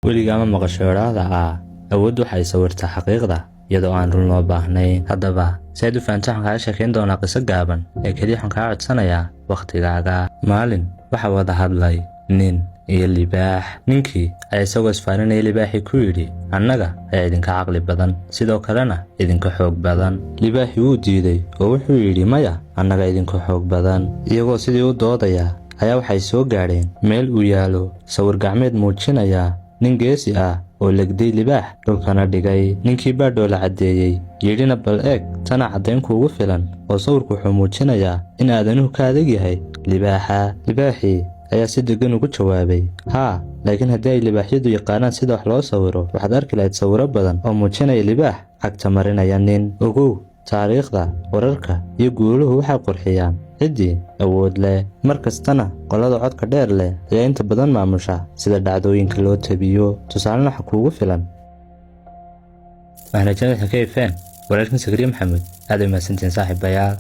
weliga ama maqashoorada awood waxay sawirtaa xaqiiqda iyadoo aan run loo baahnayn. haddaba si aad u fahanto waxaan kaaga sheekayn doonaa qiso gaaban ee keliya waxaan kaa codsanayaa wakhtigaaga. maalin waxaa wada hadlay nin iyo libaax. ninkii ayaa isagoo isfaarinaya libaaxii ku yidhi, annaga ayaa idinka caqli badan, sidoo kalena idinka xoog badan. libaaxii wuu diiday oo wuxuu yidhi, maya, annaga idinka xoog badan. iyagoo sidii u doodaya ayaa waxay soo gaadheen meel uu yaalo sawir gacmeed muujinaya nin geesi ah oo legday libaax dhulkana dhigay. ninkii baa dhoola caddeeyey, yidhina bal eeg, tana caddayn kuugu filan oo sawirku wuxuu muujinayaa in aadanuhu ka adag yahay libaaxa. libaaxii ayaa si deggan ugu jawaabay, haa, laakiin haddii ay libaaxyadu yaqaanaan sida wax loo sawiro, waxaad arki lahayd sawiro badan oo muujinaya libaax cagta marinaya nin. ogow, taariikhda, wararka iyo guuluhu waxay qurxiyaan ciddii awood leh. mar kastana qolada codka dheer leh ayaa inta badan maamusha sida dhacdooyinka loo tabiyo. tusaalena waxa kuugu filan. waxaan rajaynayaa ka ifeen walaalkiin Sakariya Maxamed. aad ay mahadsantihiin saaxiibayaal.